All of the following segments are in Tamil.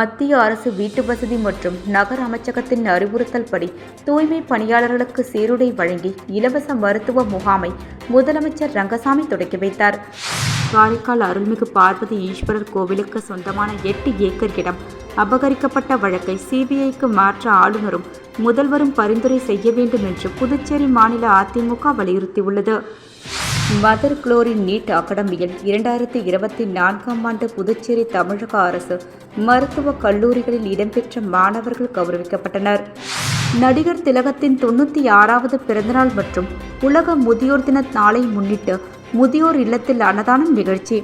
மத்திய அரசு வீட்டு வசதி மற்றும் நகர அமைச்சகத்தின் அறிவுறுத்தல்படி தூய்மை பணியாளர்களுக்கு சீருடை வழங்கி இலவச மருத்துவ முகாமை முதலமைச்சர் ரங்கசாமி தொடங்கி வைத்தார். காரைக்கால் அருள்மிகு பார்வதி ஈஸ்வரர் கோவிலுக்கு சொந்தமான 8 ஏக்கர் இடம் அபகரிக்கப்பட்ட வழக்கை சிபிஐக்கு மாற்ற ஆளுநரும் முதல்வரும் பரிந்துரை செய்ய வேண்டும் என்று புதுச்சேரி மாநில அதிமுக வலியுறுத்தியுள்ளது. மதர் குளோரி நீட் அகாடமியில் 2024ஆம் ஆண்டு புதுச்சேரி தமிழக அரசு மருத்துவக் கல்லூரிகளில் இடம்பெற்ற மாணவர்கள் கௌரவிக்கப்பட்டனர். நடிகர் திலகத்தின் 96வது பிறந்தநாள் மற்றும் உலக முதியோர் தின நாளை முன்னிட்டு முதியோர் இல்லத்தில் அன்னதானம் நிகழ்ச்சி.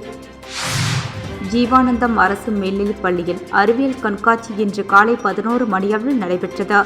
ஜீவானந்தம் அரசு மேல்நிலைப் பள்ளியில் அறிவியல் கண்காட்சி இன்று காலை 11 மணியளவில் நடைபெற்றது.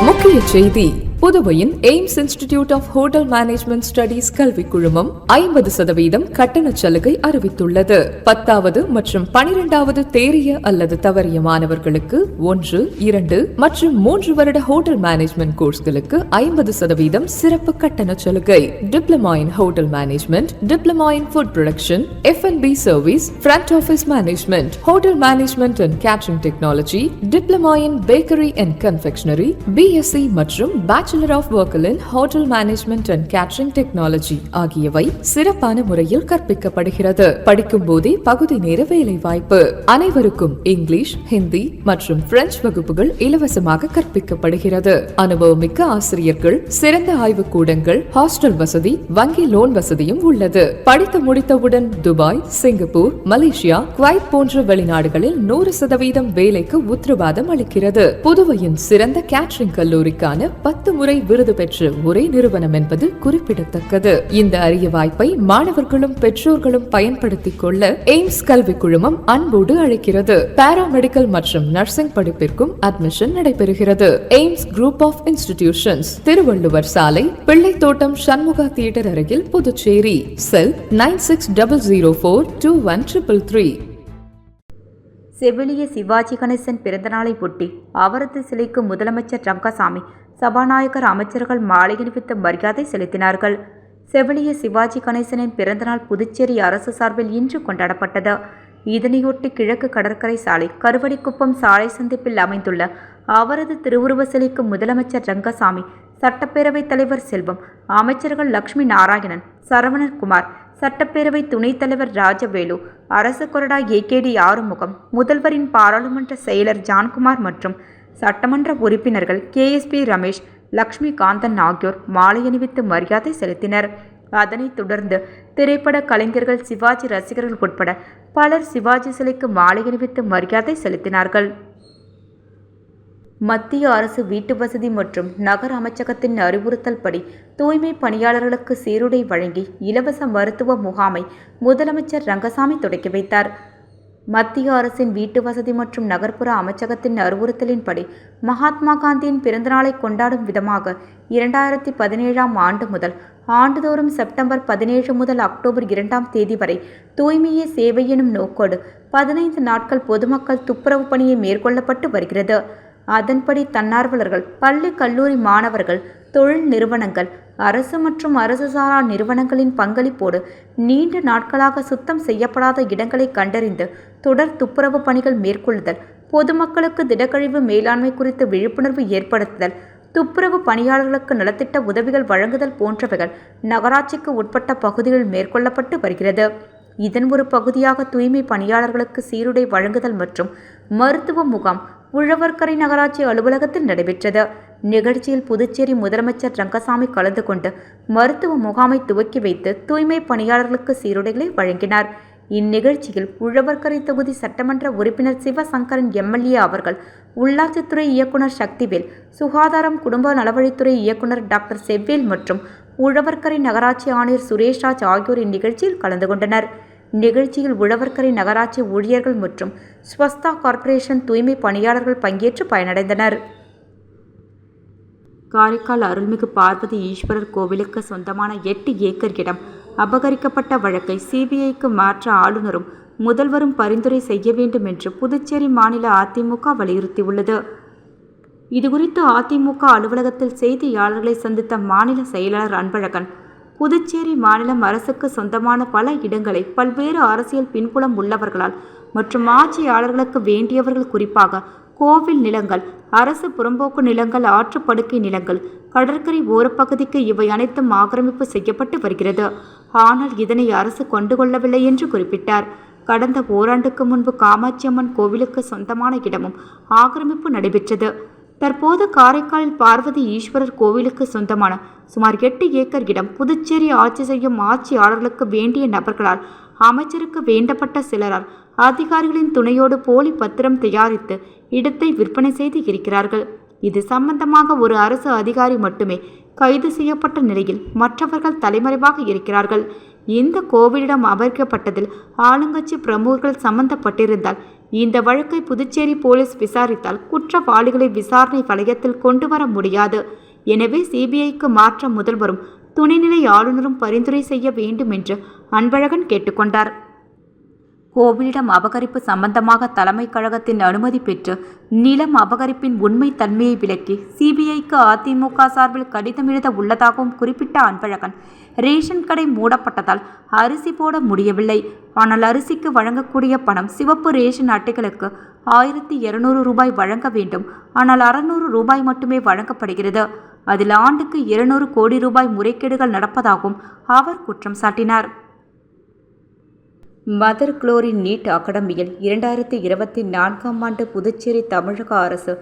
முக்கிய செய்தி: புதுவையின் AIMS institute of hotel management studies கல்வி குழுமம் 50% கட்டண சலுகை அறிவித்துள்ளது. 10வது மற்றும் 12வது தேறிய அல்லது தவறிய மாணவர்களுக்கு 1, 2 மற்றும் 3 வருட ஹோட்டல் மேனேஜ்மெண்ட் கோர்ஸ்களுக்கு 50% சிறப்பு கட்டண சலுகை. Diploma in hotel management, diploma in food production, F&B service, front office management, hotel management and catering technology, diploma in bakery and confectionery, BSc மற்றும் bachelor of work in hotel management and catering technology ஆகியவை சிறப்பான முறையில் கற்பிக்கப்படுகிறது. படிக்கும் போதே பகுதி நேர வேலை வாய்ப்பு. அனைவருக்கும் இங்கிலீஷ், ஹிந்தி மற்றும் பிரெஞ்சு வகுப்புகள் இலவசமாக கற்பிக்கப்படுகிறது. அனுபவமிக்க ஆசிரியர்கள், சிறந்த ஆய்வுக்கூடங்கள், ஹாஸ்டல் வசதி, வங்கி லோன் வசதியும் உள்ளது. படித்து முடித்தவுடன் துபாய், சிங்கப்பூர், மலேசியா, குவைத் போன்ற வெளிநாடுகளில் 100% வேலைக்கு உத்தரவாதம் அளிக்கிறது. புதுவையின் சிறந்த கேட்டரிங் கல்லூரிக்கான 10 முறை விருது பெற்ற ஒரே நிறுவனம் என்பது குறிப்பிடத்தக்கது. இந்த அரிய வாய்ப்பை மாணவர்களும் பெற்றோர்களும் பயன்படுத்திக் கொள்ள எய்ம்ஸ் கல்வி குழுமம் அன்போடு அழைக்கிறது. பாராமெடிக்கல் மற்றும் நர்சிங் படிப்பிற்கும் அட்மிஷன் நடைபெறுகிறது. AIMS group of institutions, Thiruvalluvar சாலை, பிள்ளைத்தோட்டம், சண்முகா தியேட்டர் அருகில், புதுச்சேரி. செல் 9600421333. செவிலிய சிவாஜி கணேசன் பிறந்தநாளை ஒட்டி அவரது சிலைக்கு முதலமைச்சர் ரங்கசாமி, சபாநாயகர், அமைச்சர்கள் மாலை அணிவித்து மரியாதை செலுத்தினார்கள். செவிலிய சிவாஜி கணேசனின் பிறந்தநாள் புதுச்சேரி அரசு சார்பில் இன்று கொண்டாடப்பட்டது. இதனையொட்டி கிழக்கு கடற்கரை சாலை, கருவடிக்குப்பம் சாலை சந்திப்பில் அமைந்துள்ள அவரது திருவுருவ சிலைக்கு முதலமைச்சர் ரங்கசாமி, சட்டப்பேரவைத் தலைவர் செல்வம், அமைச்சர்கள் லட்சுமி நாராயணன், சரவணன்குமார், சட்டப்பேரவை துணைத் தலைவர் ராஜவேலு, அரசு கொறடா AKD ஆறுமுகம், முதல்வரின் பாராளுமன்ற செயலர் ஜான்குமார் மற்றும் சட்டமன்ற உறுப்பினர்கள் KSP ரமேஷ், லட்சுமி காந்தன் ஆகியோர் மாலை அணிவித்து மரியாதை செலுத்தினர். அதனைத் தொடர்ந்து திரைப்பட கலைஞர்கள், சிவாஜி ரசிகர்கள் உட்பட பலர் சிவாஜி சிலைக்கு மாலை அணிவித்து மரியாதை செலுத்தினார்கள். மத்திய அரசு வீட்டு வசதி மற்றும் நகர அமைச்சகத்தின் அறிவுறுத்தல்படி தூய்மை பணியாளர்களுக்கு சீருடை வழங்கி இலவச மருத்துவ முகாமை முதலமைச்சர் ரங்கசாமி தொடங்கி வைத்தார். மத்திய அரசின் வீட்டு வசதி மற்றும் நகர்ப்புற அமைச்சகத்தின் அறிவுறுத்தலின்படி மகாத்மா காந்தியின் பிறந்தநாளை கொண்டாடும் விதமாக 2017ஆம் ஆண்டு முதல் ஆண்டுதோறும் செப்டம்பர் 17 முதல் அக்டோபர் 2ஆம் தேதி வரை தூய்மையே சேவை எனும் நோக்கோடு 15 நாட்கள் பொதுமக்கள் துப்புரவு பணியை மேற்கொள்ளப்பட்டு வருகிறது. அதன்படி தன்னார்வலர்கள், பள்ளி கல்லூரி மாணவர்கள், தொழில் நிறுவனங்கள், அரசு மற்றும் அரசு சாரா நிறுவனங்களின் பங்களிப்போடு நீண்ட நாட்களாக சுத்தம் செய்யப்படாத இடங்களை கண்டறிந்து தொடர் துப்புரவு பணிகள் மேற்கொள்ளுதல், பொதுமக்களுக்கு திடக்கழிவு மேலாண்மை குறித்து விழிப்புணர்வு ஏற்படுத்துதல், துப்புரவு பணியாளர்களுக்கு நலத்திட்ட உதவிகள் வழங்குதல் போன்றவைகள் நகராட்சிக்கு உட்பட்ட பகுதிகளில் மேற்கொள்ளப்பட்டு வருகிறது. இதன் ஒரு பகுதியாக தூய்மை பணியாளர்களுக்கு சீருடை வழங்குதல் மற்றும் மருத்துவ முகாம் உழவர்கரை நகராட்சி அலுவலகத்தில் நடைபெற்றது. நிகழ்ச்சியில் புதுச்சேரி முதலமைச்சர் ரங்கசாமி கலந்து கொண்டு மருத்துவ முகாமை துவக்கி வைத்து தூய்மை பணியாளர்களுக்கு சீருடைகளை வழங்கினார். இந்நிகழ்ச்சியில் உழவர்கரை தொகுதி சட்டமன்ற உறுப்பினர் சிவசங்கரன் MLA அவர்கள், உள்ளாட்சித்துறை இயக்குநர் சக்திவேல், சுகாதாரம் குடும்ப நலவழித்துறை இயக்குநர் டாக்டர் செவ்வேல் மற்றும் உழவர்கரை நகராட்சி ஆணையர் சுரேஷ்ராஜ் ஆகியோர் இந்நிகழ்ச்சியில் கலந்து கொண்டனர். நிகழ்ச்சியில் உழவர்கரை நகராட்சி ஊழியர்கள் மற்றும் ஸ்வஸ்தா கார்ப்பரேஷன் தூய்மை பணியாளர்கள் பங்கேற்று பயனடைந்தனர். காரைக்கால் அருள்மிகு பார்வதி ஈஸ்வரர் கோவிலுக்கு சொந்தமான 8 ஏக்கர் இடம் அபகரிக்கப்பட்ட வழக்கை சிபிஐக்கு மாற்ற ஆளுநரும் முதல்வரும் பரிந்துரை செய்ய வேண்டும் என்று புதுச்சேரி மாநில அதிமுக வலியுறுத்தியுள்ளது. இதுகுறித்து அதிமுக அலுவலகத்தில் செய்தியாளர்களை சந்தித்த மாநில செயலாளர் அன்பழகன், புதுச்சேரி மாநிலம் அரசுக்கு சொந்தமான பல இடங்களை பல்வேறு அரசியல் பின்புலம் உள்ளவர்களால் மற்றும் ஆட்சியாளர்களுக்கு வேண்டியவர்கள், குறிப்பாக கோவில் நிலங்கள், அரசு புறம்போக்கு நிலங்கள், ஆற்றுப்படுக்கை நிலங்கள், கடற்கரை ஓரப்பகுதிக்கு இவை அனைத்தும் ஆக்கிரமிப்பு செய்யப்பட்டு வருகிறது. ஆனால் இதனை அரசு கண்டுகொள்ளவில்லை என்று குறிப்பிட்டார். கடந்த ஓராண்டுக்கு முன்பு காமாட்சியம்மன் கோவிலுக்கு சொந்தமான இடமும் ஆக்கிரமிப்பு நடைபெற்றது. தற்போது காரைக்காலில் பார்வதி ஈஸ்வரர் கோவிலுக்கு சொந்தமான சுமார் 8 ஏக்கர் இடம் புதுச்சேரி ஆட்சி செய்யும் ஆட்சியாளர்களுக்கு வேண்டிய நபர்களால், அமைச்சருக்கு வேண்டப்பட்ட சிலரால், அதிகாரிகளின் துணையோடு போலி பத்திரம் தயாரித்து இடத்தை விற்பனை செய்து இருக்கிறார்கள். இது சம்பந்தமாக ஒரு அரசு அதிகாரி மட்டுமே கைது செய்யப்பட்ட நிலையில் மற்றவர்கள் தலைமறைவாக இருக்கிறார்கள். இந்த கோவிலிடம் அமைக்கப்பட்டதில் ஆளுங்கட்சி பிரமுகர்கள் சம்பந்தப்பட்டிருந்தால் இந்த வழக்கை புதுச்சேரி போலீஸ் விசாரித்தால் குற்றவாளிகளை விசாரணை வளையத்தில் கொண்டு வர முடியாது. எனவே சிபிஐக்கு மாற்ற முதல்வரும் துணைநிலை ஆளுநரும் பரிந்துரை செய்ய வேண்டும் என்று அன்பழகன் கேட்டுக்கொண்டார். கோவிலிடம் அபகரிப்பு சம்பந்தமாக தலைமை கழகத்தின் அனுமதி பெற்று நிலம் அபகரிப்பின் உண்மை தன்மையை விளக்கி சிபிஐக்கு அதிமுக சார்பில் கடிதம் எழுத உள்ளதாகவும் குறிப்பிட்ட அன்பழகன், ரேஷன் கடை மூடப்பட்டதால் அரிசி போட முடியவில்லை. ஆனால் அரிசிக்கு வழங்கக்கூடிய பணம் சிவப்பு ரேஷன் அட்டைகளுக்கு 1200 ரூபாய் வழங்க வேண்டும். ஆனால் 600 ரூபாய் மட்டுமே வழங்கப்படுகிறது. அதில் ஆண்டுக்கு 200 கோடி ரூபாய் முறைகேடுகள் நடப்பதாகவும் அவர் குற்றம் சாட்டினார். மதர் குளோரி நீட் அகாடமியில் 2024ஆம் ஆண்டு புதுச்சேரி தமிழக அரசு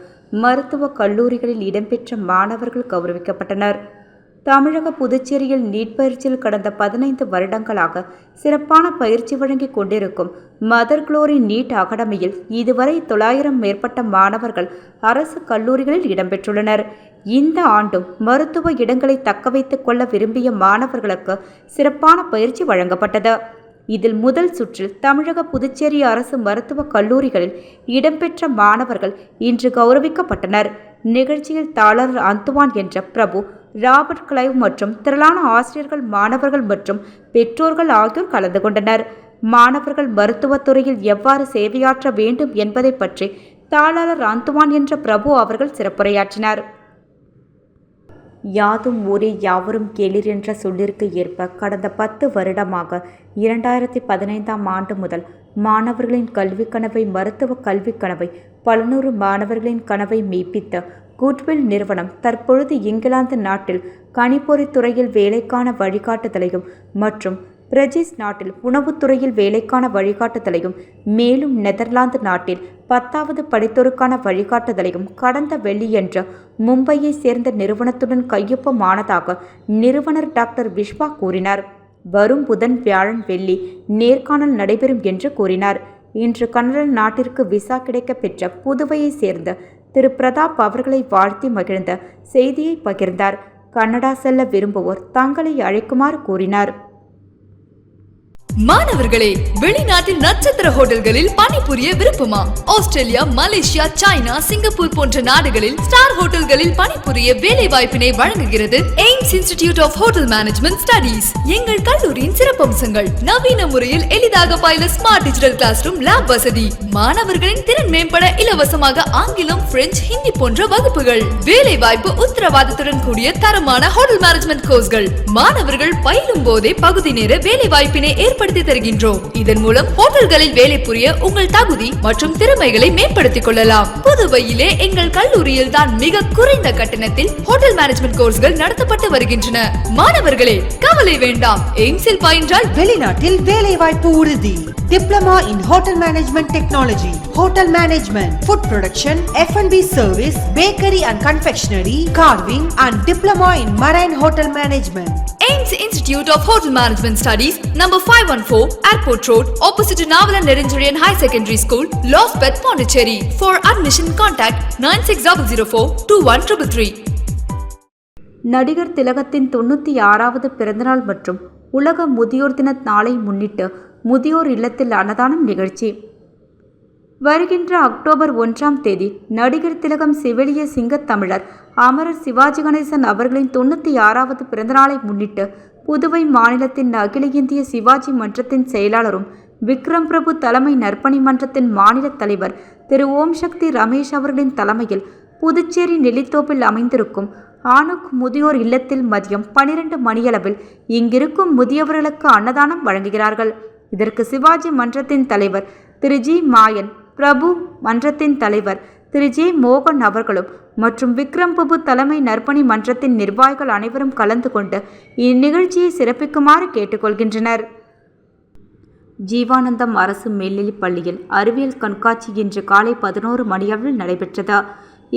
மருத்துவக் கல்லூரிகளில் இடம்பெற்ற மாணவர்கள் கௌரவிக்கப்பட்டனர். தமிழக புதுச்சேரியில் நீட் பயிற்சியில் கடந்த 15 வருடங்களாக சிறப்பான பயிற்சி வழங்கி கொண்டிருக்கும் மதர் குளோரி நீட் அகாடமியில் இதுவரை 900 மேற்பட்ட மாணவர்கள் அரசு கல்லூரிகளில் இடம்பெற்றுள்ளனர். இந்த ஆண்டும் மருத்துவ இடங்களை தக்க வைத்துக் கொள்ள விரும்பிய மாணவர்களுக்கு சிறப்பான பயிற்சி வழங்கப்பட்டது. இதில் முதல் சுற்றில் தமிழக புதுச்சேரி அரசு மருத்துவக் கல்லூரிகளில் இடம்பெற்ற மாணவர்கள் இன்று கௌரவிக்கப்பட்டனர். நிகழ்ச்சியில் தாளர் அந்துவான் என்ற பிரபு, ராபர்ட் கிளைவ் மற்றும் திரளான ஆசிரியர்கள், மாணவர்கள் மற்றும் பெற்றோர்கள் ஆகியோர் கலந்து கொண்டனர். மாணவர்கள் மருத்துவத்துறையில் எவ்வாறு சேவையாற்ற வேண்டும் என்பதை பற்றி தாளர் அந்துவான் என்ற பிரபு அவர்கள் சிறப்புரையாற்றினார். யாதும் ஊரே யாவரும் கேளீர் என்ற சொல்லிற்கு ஏற்ப கடந்த 10 வருடமாக 2015ஆம் ஆண்டு முதல் மாணவர்களின் கல்விக் கனவை, மருத்துவ கல்விக் கனவை, பல நூறு மாணவர்களின் கனவை மெய்ப்பித்த குட்வில் நிறுவனம் தற்பொழுது இங்கிலாந்து நாட்டில் கணிப்பொறித் துறையில் வேலைக்கான வழிகாட்டுதலையும் மற்றும் பிரஜிஸ் நாட்டில் உணவுத்துறையில் வேலைக்கான வழிகாட்டுதலையும், மேலும் நெதர்லாந்து நாட்டில் 10வது படித்தோருக்கான வழிகாட்டுதலையும் கடந்த வெள்ளியன்று மும்பையை சேர்ந்த நிறுவனத்துடன் கையொப்பமானதாக நிறுவனர் டாக்டர் விஸ்வா கூறினார். வரும் புதன், வியாழன், வெள்ளி நேர்காணல் நடைபெறும் என்று கூறினார். இன்று கனடா நாட்டிற்கு விசா கிடைக்க பெற்ற புதுவையை சேர்ந்த திரு பிரதாப் அவர்களை வாழ்த்தி மகிழ்ந்த செய்தியை பகிர்ந்தார். கனடா செல்ல விரும்புவோர் தங்களை அழைக்குமாறு கூறினார். மாணவர்களே, வெளிநாட்டில் நட்சத்திர ஹோட்டல்களில் பணிபுரிய விருப்பமா? ஆஸ்திரேலியா, மலேசியா, சைனா, சிங்கப்பூர் போன்ற நாடுகளில் ஸ்டார் ஹோட்டல்களில் பணிபுரிய வேலை வாய்ப்பினை வழங்குகிறது AIMS institute of hotel management studies. எங்கள் கல்லூரியின் சிறப்பம்சங்கள்: நவீன முறையில் எளிதாக பயில smart digital class room, lab வசதி, மாணவர்களின் திறன் மேம்பட இலவசமாக ஆங்கிலம், பிரெஞ்சு, ஹிந்தி போன்ற வகுப்புகள், வேலை வாய்ப்பு உத்தரவாதத்துடன் கூடிய தரமான ஹோட்டல் மேனேஜ்மெண்ட் கோர்ஸ்கள். மாணவர்கள் பயிலும் போதே பகுதி நேர வேலை வாய்ப்பினை ஏற்படுத்தி தருகின்றோம். இதன் மூலம் ஹோட்டல்களில் வேலை புரிய உங்கள் தகுதி மற்றும் திறமைகளை மேம்படுத்திக் கொள்ளலாம். புதுவையிலே எங்கள் கல்லூரியில் தான் மிக குறைந்த கட்டணத்தில் ஹோட்டல் மேனேஜ்மெண்ட் கோர்ஸ்கள் நடத்தப்பட்டு வருகின்றன. மாணவர்களே, கவலை வேண்டாம். எய்ம்ஸில் பயின்றால் வெளிநாட்டில் வேலை வாய்ப்பு உறுதி. Diploma in Hotel Management Technology, Hotel Management, Food Production, F&B Service, Bakery and Confectionery, Carving and Diploma in Marine Hotel Management. AIMS institute of hotel management studies, number 514, Airport Road, opposite to Navalan Nerinjarian High Secondary School, Losbeth, Pondicherry. For admission, contact 9600421333. நடிகர் திலகத்தின் 96வது பிறந்தநாள் மற்றும் உலக முதியோர் தின நாளை முன்னிட்டு முதியோர் இல்லத்தில் அன்னதானம் நிகழ்ச்சி. வருகின்ற அக்டோபர் 1ஆம் தேதி நடிகர் திலகம் செவிலிய சிங்கத்தமிழர் அமரர் சிவாஜி கணேசன் அவர்களின் 96வது பிறந்தநாளை முன்னிட்டு புதுவை மாநிலத்தின் அகில இந்திய சிவாஜி மன்றத்தின் செயலாளரும் விக்ரம் பிரபு தலைமை நற்பணி மன்றத்தின் மாநில தலைவர் திரு ஓம் சக்தி ரமேஷ் அவர்களின் தலைமையில் புதுச்சேரி நெல்லித்தோப்பில் அமைந்திருக்கும் ஆணுக் முதியோர் இல்லத்தில் மதியம் 12 மணியளவில் இங்கிருக்கும் முதியவர்களுக்கு அன்னதானம் வழங்குகிறார்கள். இதற்கு சிவாஜி மன்றத்தின் தலைவர் திரு ஜி மாயன், பிரபு மன்றத்தின் தலைவர் திரு ஜே மோகன் அவர்களும் மற்றும் விக்ரம் பிரபு தலைமை நற்பணி மன்றத்தின் நிர்வாகிகள் அனைவரும் கலந்து கொண்டு இந்நிகழ்ச்சியை சிறப்பிக்குமாறு கேட்டுக்கொள்கின்றனர். ஜீவானந்தம் அரசு மேல்நிலைப் பள்ளியில் அறிவியல் கண்காட்சி இன்று காலை 11 மணியளவில் நடைபெற்றது.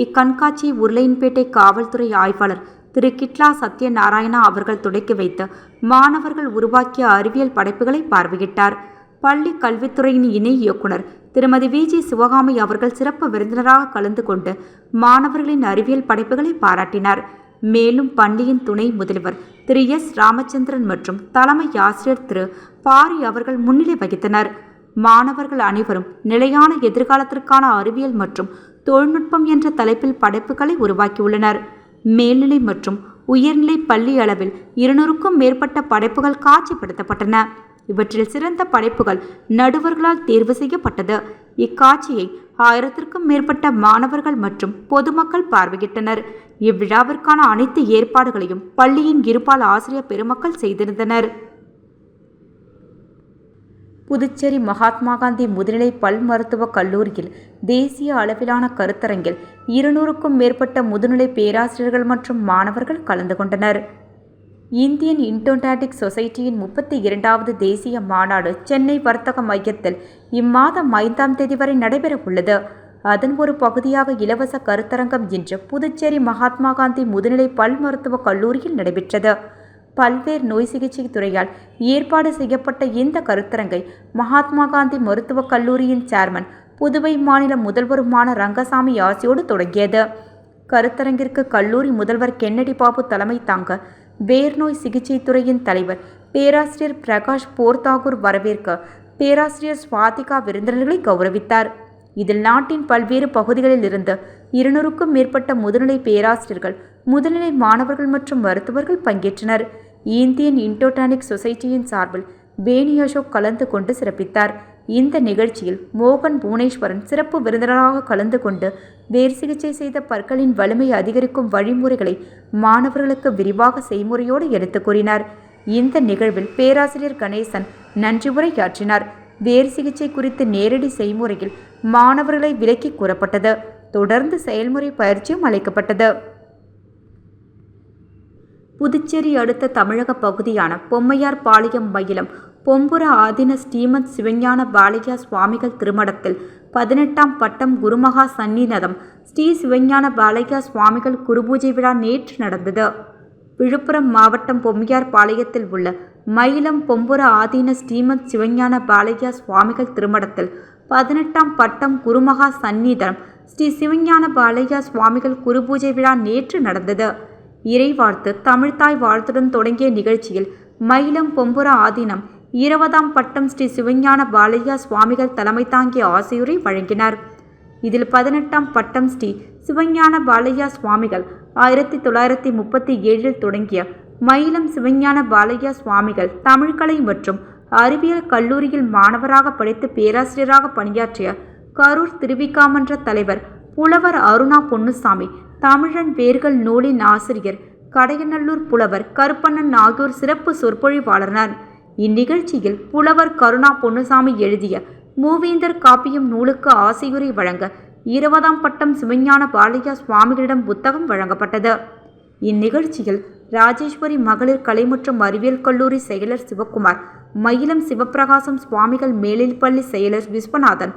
இக்கண்காட்சியை உருளையன்பேட்டை காவல்துறை ஆய்வாளர் திரு கிட்லா சத்யநாராயணா அவர்கள் தொடக்கி வைத்து மாணவர்கள் உருவாக்கிய அறிவியல் படைப்புகளை பார்வையிட்டார். பள்ளி கல்வித்துறையின் இணை இயக்குனர் திருமதி வி.ஜி. சிவகாமி அவர்கள் சிறப்பு விருந்தினராக கலந்து கொண்டு மாணவர்களின் அறிவியல் படைப்புகளை பாராட்டினார். மேலும் பள்ளியின் துணை முதல்வர் திரு எஸ். ராமச்சந்திரன் மற்றும் தலைமை ஆசிரியர் திரு பாரி அவர்கள் முன்னிலை வகித்தனர். மாணவர்கள் அனைவரும் நிலையான எதிர்காலத்திற்கான அறிவியல் மற்றும் தொழில்நுட்பம் என்ற தலைப்பில் படைப்புகளை உருவாக்கியுள்ளனர். மேல்நிலை மற்றும் உயர்நிலை பள்ளி அளவில் 200க்கும் மேற்பட்ட படைப்புகள் காட்சிப்படுத்தப்பட்டன. இவற்றில் சிறந்த படைப்புகள் நடுவர்களால் தேர்வு செய்யப்பட்டது. இக்காட்சியை 1000க்கும் மேற்பட்ட மாணவர்கள் மற்றும் பொதுமக்கள் பார்வையிட்டனர். இவ்விழாவிற்கான அனைத்து ஏற்பாடுகளையும் பள்ளியின் இருபால் ஆசிரியர் பெருமக்கள் செய்திருந்தனர். புதுச்சேரி மகாத்மா காந்தி முதுநிலை பல் மருத்துவக் கல்லூரியில் தேசிய அளவிலான கருத்தரங்கில் 200க்கும் மேற்பட்ட முதுநிலை பேராசிரியர்கள் மற்றும் மாணவர்கள் கலந்து கொண்டனர். இந்தியன் இன்டோடாட்டிக் சொசைட்டியின் 32வது தேசிய மாநாடு சென்னை வர்த்தக மையத்தில் இம்மாதம் 5ஆம் தேதி வரை நடைபெற உள்ளது. அதன் ஒரு பகுதியாக இலவச கருத்தரங்கம் இன்று புதுச்சேரி மகாத்மா காந்தி முதுநிலை பல் மருத்துவக் கல்லூரியில் நடைபெற்றது. பல்வேறு நோய் சிகிச்சை துறையால் ஏற்பாடு செய்யப்பட்ட இந்த கருத்தரங்கை மகாத்மா காந்தி மருத்துவக் கல்லூரியின் சேர்மன் புதுவை மாநில முதல்வருமான ரங்கசாமி ஆசியோடு தொடங்கியது. கருத்தரங்கிற்கு கல்லூரி முதல்வர் கென்னடி பாபு தலைமை தாங்க வேர்நோய் சிகிச்சை துறையின் தலைவர் பேராசிரியர் பிரகாஷ் போர்தாகூர் வரவேற்க பேராசிரியர் ஸ்வாதிகா விருந்தினர்களை கௌரவித்தார். இதில் நாட்டின் பல்வேறு பகுதிகளில் இருந்து 200க்கும் மேற்பட்ட முதுநிலை பேராசிரியர்கள், முதுநிலை மாணவர்கள் மற்றும் மருத்துவர்கள் பங்கேற்றனர். இந்தியன் இன்டோடானிக் சொசைட்டியின் சார்பில் பேனி அசோக் கலந்து கொண்டு சிறப்பித்தார். இந்த நிகழ்ச்சியில் மோகன் புவனேஸ்வரன் சிறப்பு விருந்தினராக கலந்து கொண்டு வேர் சிகிச்சை செய்த பற்களின் வலிமை அதிகரிக்கும் வழிமுறைகளை மாணவர்களுக்கு விரிவாக செய்முறையோடு எடுத்துக் கூறினார். இந்த நிகழ்வில் பேராசிரியர் கணேசன் நன்றி உரையாற்றினார். வேர் சிகிச்சை குறித்து நேரடி செய்முறையில் மாணவர்களை விலக்கி கூறப்பட்டது. தொடர்ந்து செயல்முறை பயிற்சியும் அளிக்கப்பட்டது. புதுச்சேரி அடுத்த தமிழக பகுதியான பொம்மையார் பாளையம் மயிலம் பொம்புர ஆதீன ஸ்ரீமத் சிவஞான பாலகியா சுவாமிகள் திருமடத்தில் 18ஆம் பட்டம் குருமகா சந்நிதம் ஸ்ரீ சிவஞான பாலகியா சுவாமிகள் குருபூஜை விழா நேற்று நடந்தது. விழுப்புரம் மாவட்டம் பொம்மையார் பாளையத்தில் உள்ள மயிலம் பொம்புர ஆதீன ஸ்ரீமத் சிவஞான பாலகியா சுவாமிகள் திருமடத்தில் 18ஆம் பட்டம் குருமகா சந்நிதம் ஸ்ரீ சிவஞான பாலகியா சுவாமிகள் குருபூஜை விழா நேற்று நடந்தது. இறைவாழ்த்து தமிழ்தாய் வாழ்த்துடன் தொடங்கிய நிகழ்ச்சியில் மயிலம் பொம்புர ஆதீனம் 20ஆம் பட்டம் ஸ்ரீ சிவஞான பாலகியா சுவாமிகள் தலைமை தாங்கிய ஆசியுரை வழங்கினார். இதில் 18ஆம் பட்டம் ஸ்ரீ சிவஞான பாலகியா சுவாமிகள் 1937 தொடங்கிய மயிலம் சிவஞான பாலகியா சுவாமிகள் தமிழ்கலை மற்றும் அறிவியல் கல்லூரியில் மாணவராக படித்து பேராசிரியராக பணியாற்றிய கரூர் திருவிகாமன்ற தலைவர் புலவர் அருணா பொன்னுசாமி, தமிழன் வேர்கள் நூலின் ஆசிரியர் கடையநல்லூர் புலவர் கருப்பண்ணன் ஆகியோர் சிறப்பு சொற்பொழிவாளர். இந்நிகழ்ச்சியில் புலவர் கருணா பொன்னுசாமி எழுதிய மூவேந்தர் காப்பியம் நூலுக்கு ஆசியுரை வழங்க 20ஆம் பட்டம் சிவஞான பாலகியா சுவாமிகளிடம் புத்தகம் வழங்கப்பட்டது. இந்நிகழ்ச்சியில் ராஜேஸ்வரி மகளிர் கலை மற்றும் அறிவியல் கல்லூரி செயலர் சிவக்குமார், மயிலம் சிவப்பிரகாசம் சுவாமிகள் மேல்நிலைப்பள்ளி செயலர் விஸ்வநாதன்,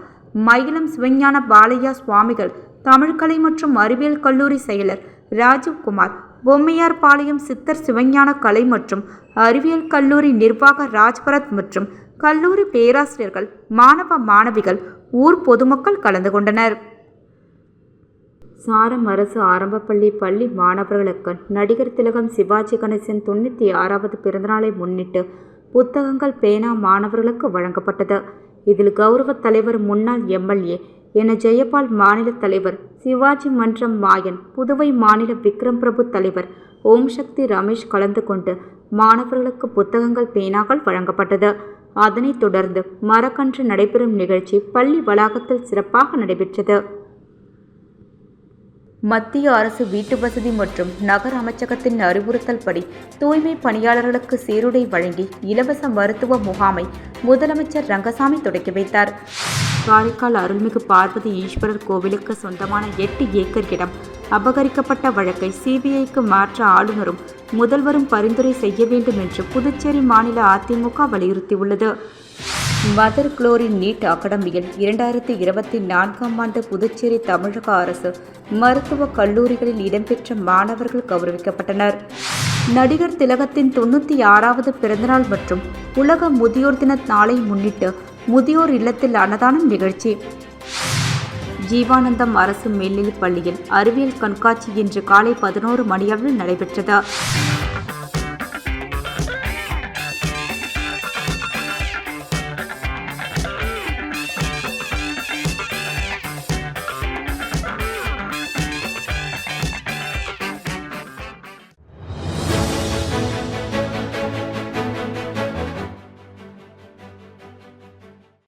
மயிலம் சிவஞான பாலகியா சுவாமிகள் தமிழ்கலை மற்றும் அறிவியல் கல்லூரி செயலர் ராஜீவ்குமார், பொம்மையார் பாளையம் சித்தர் சிவஞான கலை மற்றும் அறிவியல் கல்லூரி நிர்வாக ராஜ்பரத் மற்றும் கல்லூரி பேராசிரியர்கள், மாணவ மாணவிகள், ஊர் பொதுமக்கள் கலந்து கொண்டனர். சாரம் அரசு ஆரம்பப்பள்ளி பள்ளி மாணவர்களுக்கு நடிகர் திலகம் சிவாஜி கணேசன் 96வது பிறந்தநாளை முன்னிட்டு புத்தகங்கள், பேனா மாணவர்களுக்கு வழங்கப்பட்டது. இதில் கௌரவ தலைவர் முன்னாள் எம்எல்ஏ என ஜெயபால், மாநில தலைவர் சிவாஜி மன்றம் மாயன், புதுவை மாநில விக்ரம் பிரபு தலைவர் ஓம் சக்தி ரமேஷ் கலந்து கொண்டு மாணவர்களுக்கு புத்தகங்கள், பேனாக்கள் வழங்கப்பட்டது. அதனைத் தொடர்ந்து மரக்கன்று நடைபெறும் நிகழ்ச்சி பள்ளி வளாகத்தில் சிறப்பாக நடைபெற்றது. மத்திய அரசு வீட்டு வசதி மற்றும் நகர அமைச்சகத்தின் அறிவுறுத்தல்படி தூய்மை பணியாளர்களுக்கு சீருடை வழங்கி இலவச மருத்துவ முகாமை முதலமைச்சர் ரங்கசாமி தொடக்கி வைத்தார். காரைக்கால் அருள்மிகு பார்வதி ஈஸ்வரர் கோவிலுக்கு சொந்தமான 8 ஏக்கர் இடம் அபகரிக்கப்பட்ட வழக்கை சிபிஐக்கு மாற்ற ஆளுநரும் முதல்வரும் பரிந்துரை செய்ய வேண்டும் என்று புதுச்சேரி மாநில அதிமுக வலியுறுத்தியுள்ளது. மதர் குளோரி நீட் அகாடமியில் 2024ஆம் ஆண்டு புதுச்சேரி தமிழக அரசு மருத்துவக் கல்லூரிகளில் இடம்பெற்ற மாணவர்கள் கௌரவிக்கப்பட்டனர். நடிகர் திலகத்தின் 96வது பிறந்தநாள் மற்றும் உலக முதியோர் தின நாளை முன்னிட்டு முதியோர் இல்லத்தில் அன்னதானம் நிகழ்ச்சி. ஜீவானந்தம் அரசு மேல்நிலைப் பள்ளியில் அறிவியல் கண்காட்சி இன்று காலை 11 மணியளவில் நடைபெற்றது.